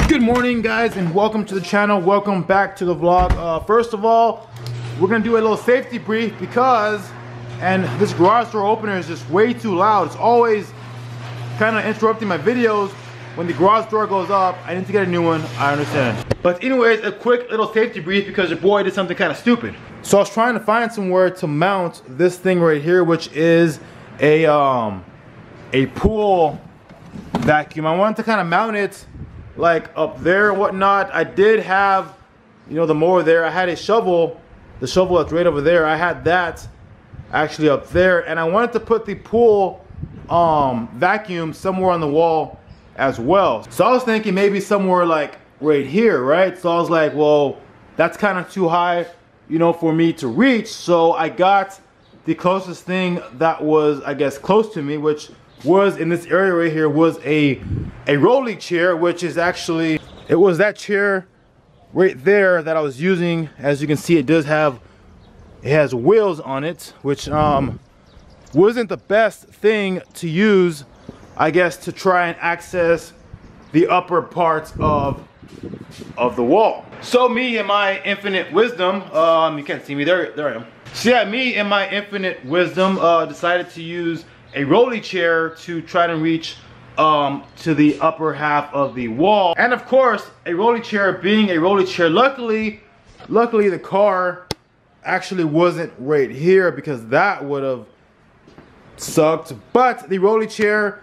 Good morning, guys, and welcome to the channel. Welcome back to the vlog. First of all, we're gonna do a little safety brief because this garage door opener is just way too loud. It's always kind of interrupting my videos. When the garage door goes up, I need to get a new one. I understand. But anyways, a quick little safety brief because your boy did something kind of stupid. So I was trying to find somewhere to mount this thing right here, which is a pool vacuum. I wanted to kind of mount it like up there and whatnot. I did have, you know, the mower there. I had a shovel, the shovel that's right over there. I had that actually up there, and I wanted to put the pool vacuum somewhere on the wall as well. So I was thinking maybe somewhere like right here, right? So I was like, well, that's kind of too high, you know, for me to reach. So I got the closest thing that was, I guess, close to me, which was in this area right here, was a rolly chair, which is actually, it was that chair right there that I was using. As you can see, it has wheels on it, which wasn't the best thing to use, I guess, to try and access the upper parts of the wall. So me and my infinite wisdom, you can't see me, there I am. So yeah, me and my infinite wisdom decided to use a rolly chair to try to reach to the upper half of the wall. And of course, a rolly chair being a rolly chair, luckily the car actually wasn't right here because that would have sucked. But the rolly chair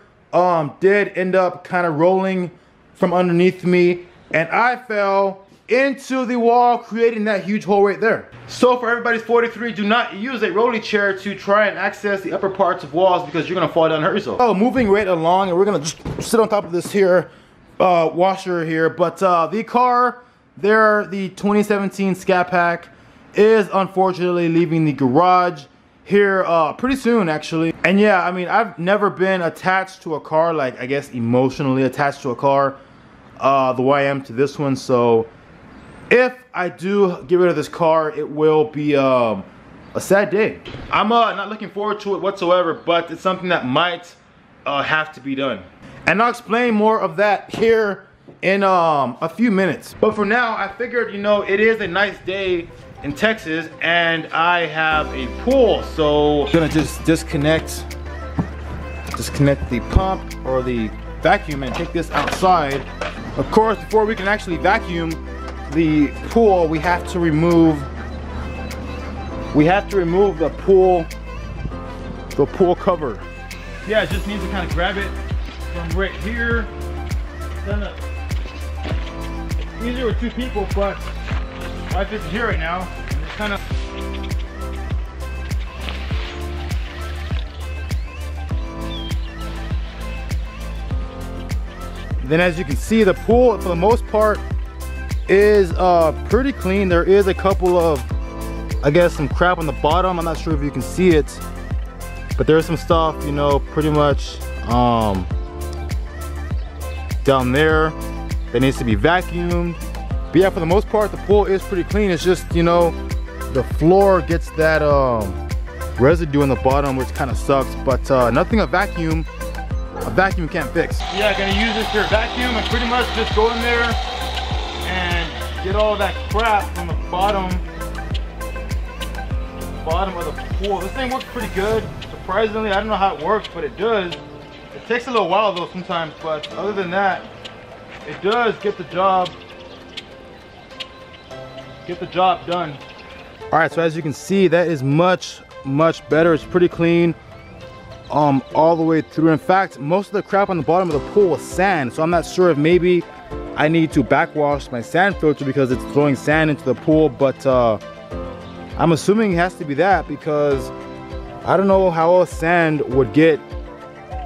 did end up kind of rolling from underneath me, and I fell into the wall, creating that huge hole right there. So for everybody's 43, do not use a rolly chair to try and access the upper parts of walls because you're gonna fall down and hurt yourself. Oh, moving right along, and we're gonna just sit on top of this here washer here. But the car there, the 2017 Scat Pack, is unfortunately leaving the garage here pretty soon, actually. And yeah, I mean, I've never been attached to a car, like, I guess emotionally attached to a car the way I am to this one. So if I do get rid of this car, it will be a sad day. I'm not looking forward to it whatsoever, but it's something that might have to be done. And I'll explain more of that here in a few minutes. But for now, I figured, you know, it is a nice day in Texas and I have a pool. So I'm gonna just disconnect the pump or the vacuum and take this outside. Of course, before we can actually vacuum the pool, we have to remove the pool cover. Yeah, it just needs to kind of grab it from right here. It's easier with two people, but life isn't here right now. It's kind of then, as you can see, the pool for the most part is pretty clean. There is a couple of, I guess, some crap on the bottom. I'm not sure if you can see it, but there's some stuff, you know, pretty much down there that needs to be vacuumed. But yeah, for the most part, the pool is pretty clean. It's just, you know, the floor gets that residue on the bottom, which kind of sucks, but nothing a vacuum can't fix. Yeah, gonna use this here vacuum and pretty much just go in there and get all that crap from the bottom of the pool. This thing works pretty good, surprisingly. I don't know how it works, but it does. It takes a little while though sometimes, but other than that, it does get the job done. All right, so as you can see, that is much better. It's pretty clean all the way through. In fact, most of the crap on the bottom of the pool was sand, so I'm not sure if maybe I need to backwash my sand filter because it's throwing sand into the pool, but I'm assuming it has to be that because I don't know how else sand would get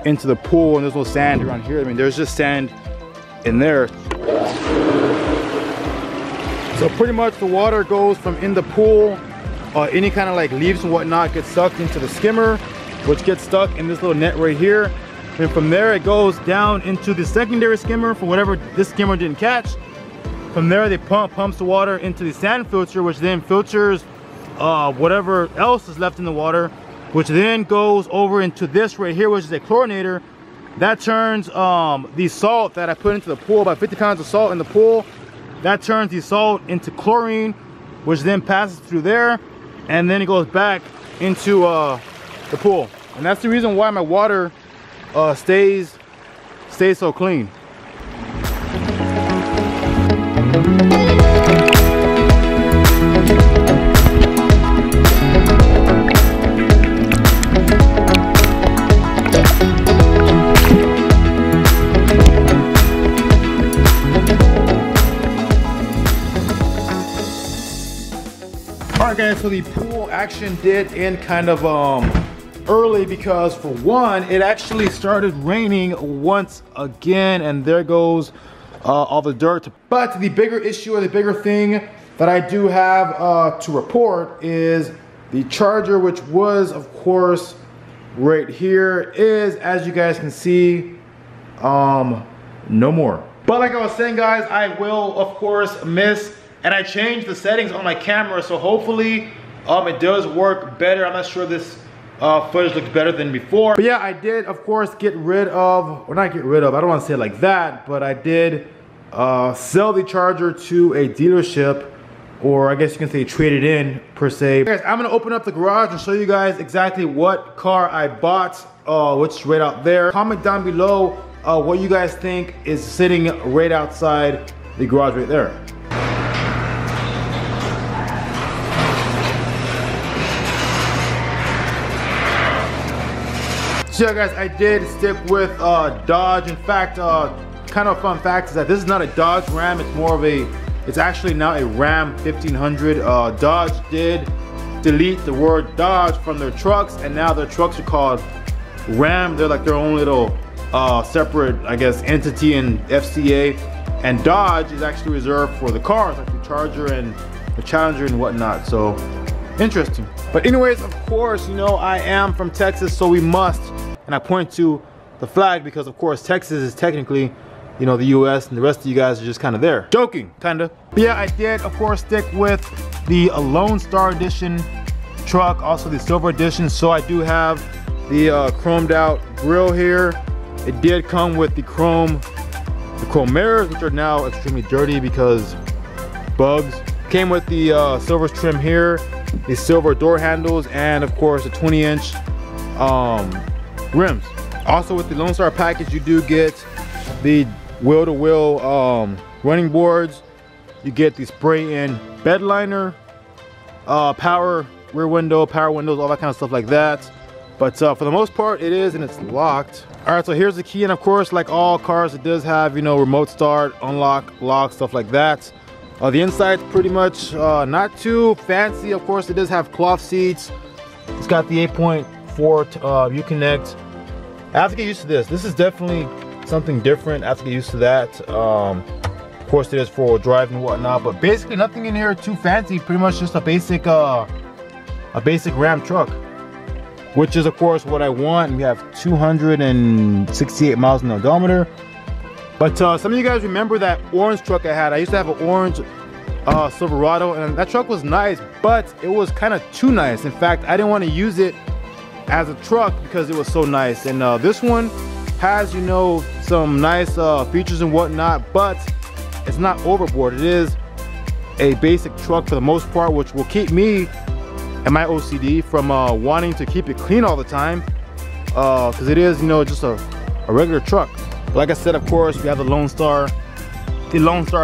into the pool and there's no sand around here. I mean, there's just sand in there. So pretty much the water goes from in the pool, any kind of like leaves and whatnot gets sucked into the skimmer, which gets stuck in this little net right here. And from there it goes down into the secondary skimmer for whatever this skimmer didn't catch. From there they pumps the water into the sand filter, which then filters whatever else is left in the water, which then goes over into this right here, which is a chlorinator, that turns the salt that I put into the pool, about 50 pounds of salt in the pool, that turns the salt into chlorine, which then passes through there, and then it goes back into the pool. And that's the reason why my water stays so clean. Alright guys, so the pool action did end kind of early because for one, it actually started raining once again, and there goes all the dirt. But the bigger issue or the bigger thing that I do have to report is the charger, which was of course right here, is, as you guys can see, no more. But like I was saying guys, I will of course miss, and I changed the settings on my camera, so hopefully it does work better. I'm not sure this footage looks better than before. But yeah, I did of course get rid of, or not get rid of, I don't want to say it like that, but I did sell the charger to a dealership, or I guess you can say trade it in per se. Guys, I'm gonna open up the garage and show you guys exactly what car I bought, which is right out there. Comment down below what you guys think is sitting right outside the garage right there. So yeah guys, I did stick with Dodge. In fact, kind of a fun fact is that this is not a Dodge Ram, it's more of a, it's actually now a Ram 1500. Dodge did delete the word Dodge from their trucks, and now their trucks are called Ram. They're like their own little separate, I guess, entity in FCA. And Dodge is actually reserved for the cars, like the Charger and the Challenger and whatnot. So interesting. But anyways, of course, you know, I am from Texas, so we must, and I point to the flag because of course Texas is technically, you know, the US, and the rest of you guys are just kind of there. Joking, kinda. But yeah, I did of course stick with the Lone Star Edition truck, also the Silver Edition. So I do have the chromed out grille here. It did come with the chrome mirrors, which are now extremely dirty because bugs. Came with the silver trim here, the silver door handles, and of course the 20-inch rims. Also with the Lone Star package, you do get the wheel-to-wheel running boards. You get the spray-in bed liner, power rear window, power windows, all that kind of stuff like that. But for the most part, it is, and it's locked. All right, so here's the key, and of course, like all cars, it does have, you know, remote start, unlock, lock, stuff like that. The inside's pretty much not too fancy. Of course, it does have cloth seats. It's got the 8.4 Uconnect. I have to get used to this. This is definitely something different. I have to get used to that. Of course, it is four-wheel drive and whatnot, but basically nothing in here too fancy. Pretty much just a basic Ram truck, which is of course what I want. We have 268 miles on the odometer. But some of you guys remember that orange truck I had. I used to have an orange Silverado, and that truck was nice, but it was kind of too nice. In fact, I didn't want to use it as a truck because it was so nice. And this one has, you know, some nice features and whatnot, but it's not overboard. It is a basic truck for the most part, which will keep me and my OCD from wanting to keep it clean all the time, because it is, you know, just a regular truck. Like I said, of course, we have the Lone Star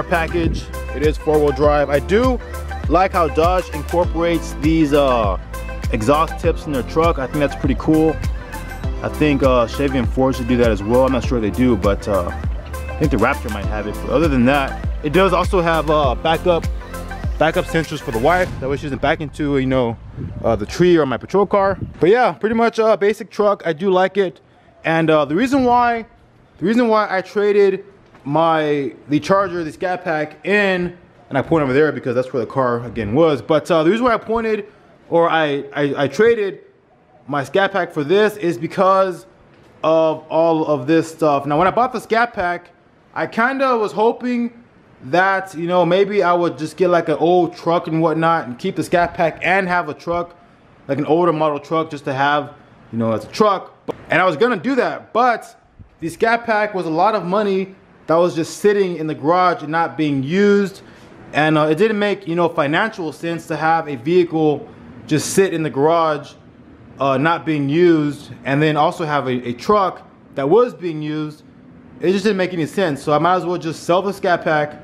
package. It is four-wheel drive. I do like how Dodge incorporates these exhaust tips in their truck. I think that's pretty cool. I think Chevy and Ford should do that as well. I'm not sure they do, but I think the Raptor might have it. But other than that, it does also have backup sensors for the wife. That way she doesn't back into, you know, the tree or my patrol car. But yeah, pretty much a basic truck. I do like it. And the reason why I traded the Charger, the Scat Pack in, and I point over there because that's where the car again was. But the reason why I pointed, or I traded my Scat Pack for this, is because of all of this stuff. Now, when I bought the Scat Pack, I kind of was hoping that, you know, maybe I would just get like an old truck and whatnot and keep the Scat Pack and have a truck, like an older model truck, just to have, you know, as a truck. And I was gonna do that, but the Scat Pack was a lot of money that was just sitting in the garage and not being used. And it didn't make, you know, financial sense to have a vehicle just sit in the garage not being used, and then also have a truck that was being used. It just didn't make any sense. So I might as well just sell the Scat Pack,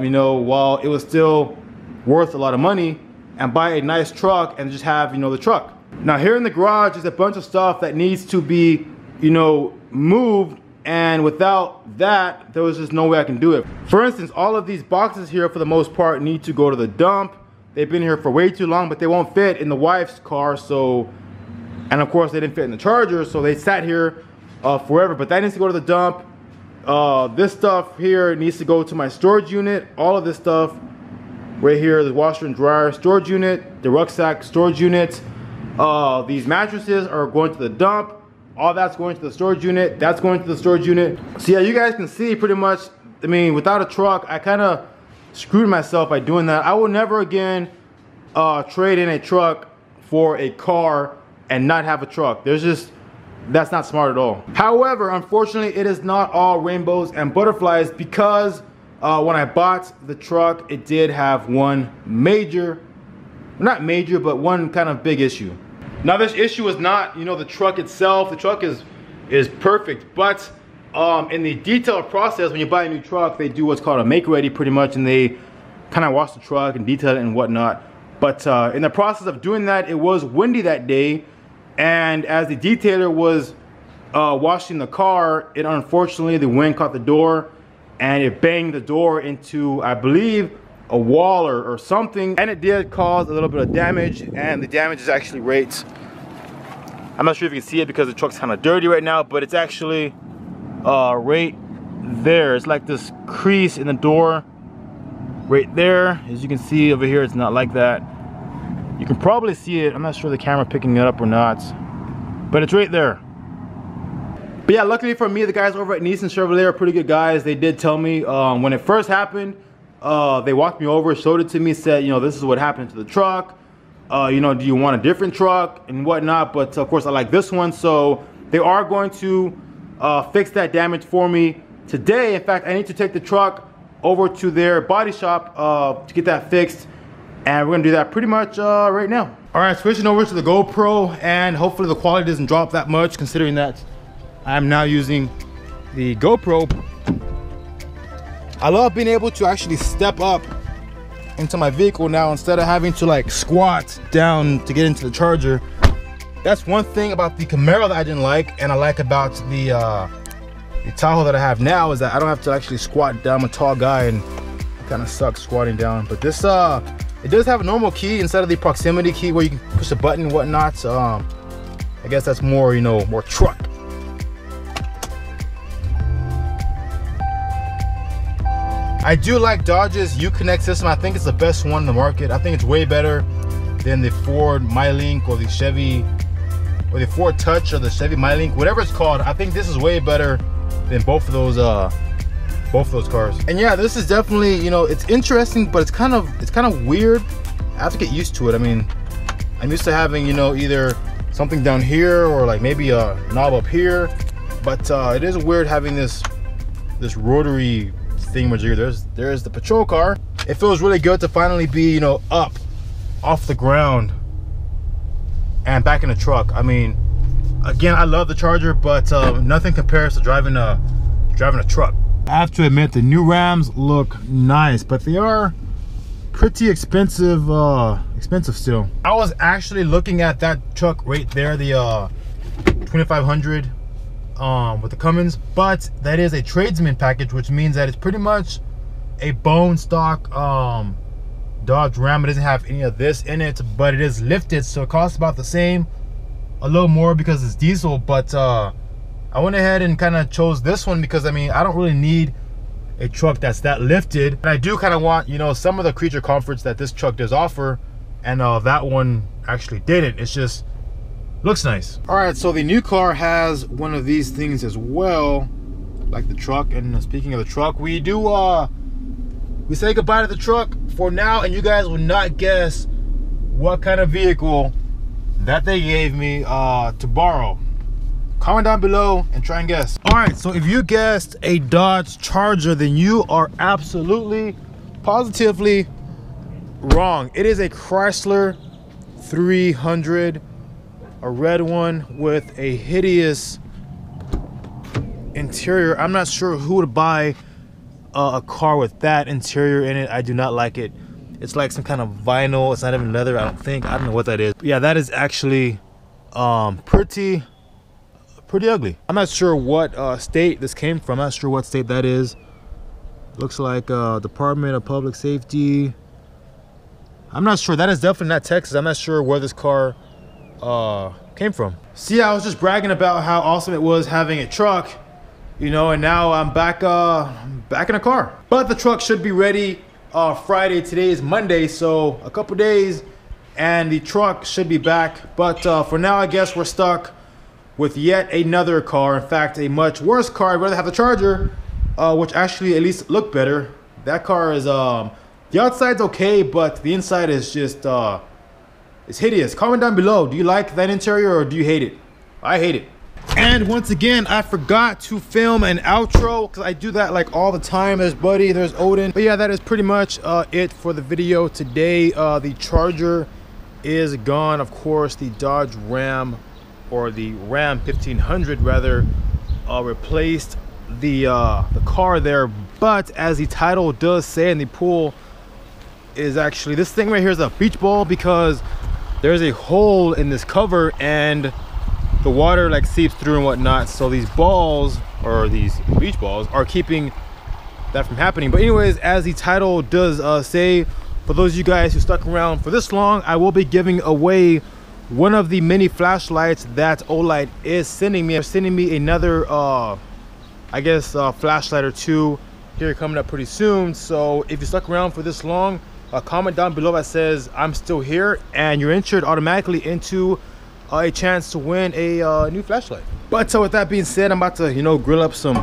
you know, while it was still worth a lot of money, and buy a nice truck and just have, you know, the truck. Now here in the garage is a bunch of stuff that needs to be, you know, moved, and without that there was just no way I can do it. For instance, all of these boxes here for the most part need to go to the dump. They've been here for way too long, but they won't fit in the wife's car, so, and of course they didn't fit in the Charger, so they sat here forever. But that needs to go to the dump. This stuff here needs to go to my storage unit. All of this stuff right here, the washer and dryer storage unit, the rucksack storage unit. These mattresses are going to the dump. All that's going to the storage unit. That's going to the storage unit. So yeah, you guys can see pretty much, I mean, without a truck, I kind of screwed myself by doing that. I will never again trade in a truck for a car and not have a truck. That's not smart at all. However, unfortunately, it is not all rainbows and butterflies, because when I bought the truck, it did have one major, not major, but one kind of big issue. Now this issue is not, you know, the truck itself. The truck is perfect, but in the detailed process, when you buy a new truck, they do what's called a make ready pretty much, and they kind of wash the truck and detail it and whatnot. But in the process of doing that, it was windy that day, and as the detailer was washing the car, it unfortunately, the wind caught the door and it banged the door into, I believe, a wall or something, and it did cause a little bit of damage, and the damage is actually right, I'm not sure if you can see it because the truck's kind of dirty right now, but it's actually right there. It's like this crease in the door right there. As you can see over here, it's not like that. You can probably see it. I'm not sure the camera picking it up or not, but it's right there. But yeah, luckily for me, the guys over at Nissan Chevrolet are pretty good guys. They did tell me when it first happened, they walked me over, showed it to me, said, you know, this is what happened to the truck. You know, do you want a different truck and whatnot? But of course I like this one, so they are going to fix that damage for me today. In fact, I need to take the truck over to their body shop to get that fixed, and we're gonna do that pretty much right now. All right, switching over to the GoPro, and hopefully the quality doesn't drop that much, considering that I'm now using the GoPro. I love being able to actually step up into my vehicle now instead of having to like squat down to get into the Charger. That's one thing about the Camaro that I didn't like, and I like about the Tahoe that I have now, is that I don't have to actually squat down. I'm a tall guy and it kind of sucks squatting down. But this it does have a normal key instead of the proximity key where you can push a button and whatnot. So I guess that's more, you know, more truck. I do like Dodge's Uconnect system. I think it's the best one in the market. I think it's way better than the Ford MyLink or the Chevy, or the Ford Touch or the Chevy MyLink, whatever it's called. I think this is way better than both of those cars. And yeah, this is definitely, you know, it's interesting, but it's kind of weird. I have to get used to it. I mean, I'm used to having, you know, either something down here or like maybe a knob up here, but it is weird having this rotary thingamajigger. There's the patrol car. It feels really good to finally be, you know, up off the ground and back in the truck. I mean, again, I love the Charger, but nothing compares to driving a truck. I have to admit, the new Rams look nice, but they are pretty expensive still. I was actually looking at that truck right there, the 2500 with the Cummins, but that is a tradesman package, which means that it's pretty much a bone stock Dodge Ram. It doesn't have any of this in it, but it is lifted, so it costs about the same, a little more because it's diesel. But I went ahead and kind of chose this one because, I mean, I don't really need a truck that's that lifted, and I do kind of want, you know, some of the creature comforts that this truck does offer, and that one actually didn't. It's just looks nice. All right, so the new car has one of these things as well, like the truck. And speaking of the truck, we say goodbye to the truck for now, and you guys will not guess what kind of vehicle that they gave me to borrow. Comment down below and try and guess. All right, so if you guessed a Dodge Charger, then you are absolutely, positively wrong. It is a Chrysler 300, a red one with a hideous interior. I'm not sure who would buy a car with that interior in it. I do not like it. It's like some kind of vinyl. It's not even leather, I don't think. I don't know what that is. But yeah, that is actually pretty ugly. I'm not sure what state this came from. I'm not sure what state that is. Looks like Department of Public Safety. I'm not sure. That is definitely not Texas. I'm not sure where this car came from. See, I was just bragging about how awesome it was having a truck, you know, and now I'm back in a car. But the truck should be ready Friday. Today is Monday, so a couple days and the truck should be back. But for now, I guess we're stuck with yet another car. In fact, a much worse car. I'd rather have the Charger, which actually at least look better. That car is the outside's okay, but the inside is just it's hideous. Comment down below, do you like that interior or do you hate it? I hate it. And once again, I forgot to film an outro because I do that like all the time. There's Buddy, there's Odin. But yeah, that is pretty much it for the video today. The Charger is gone. Of course, the Dodge Ram, or the Ram 1500 rather, replaced the car there. But as the title does say, in the pool is actually, this thing right here is a beach ball, because there's a hole in this cover and the water like seeps through and whatnot. So these balls, or these beach balls, are keeping that from happening. But anyways, as the title does say, for those of you guys who stuck around for this long, I will be giving away one of the mini flashlights that Olight is sending me. They're sending me another I guess flashlight or two here coming up pretty soon. So if you stuck around for this long, comment down below that says I'm still here, and you're entered automatically into a chance to win a new flashlight. But so with that being said, I'm about to, you know, grill up some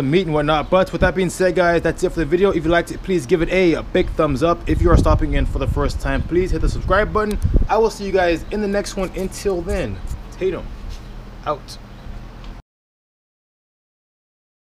meat and whatnot. But with that being said, guys, that's it for the video. If you liked it, please give it a big thumbs up. If you are stopping in for the first time, please hit the subscribe button. I will see you guys in the next one. Until then, Tatum out.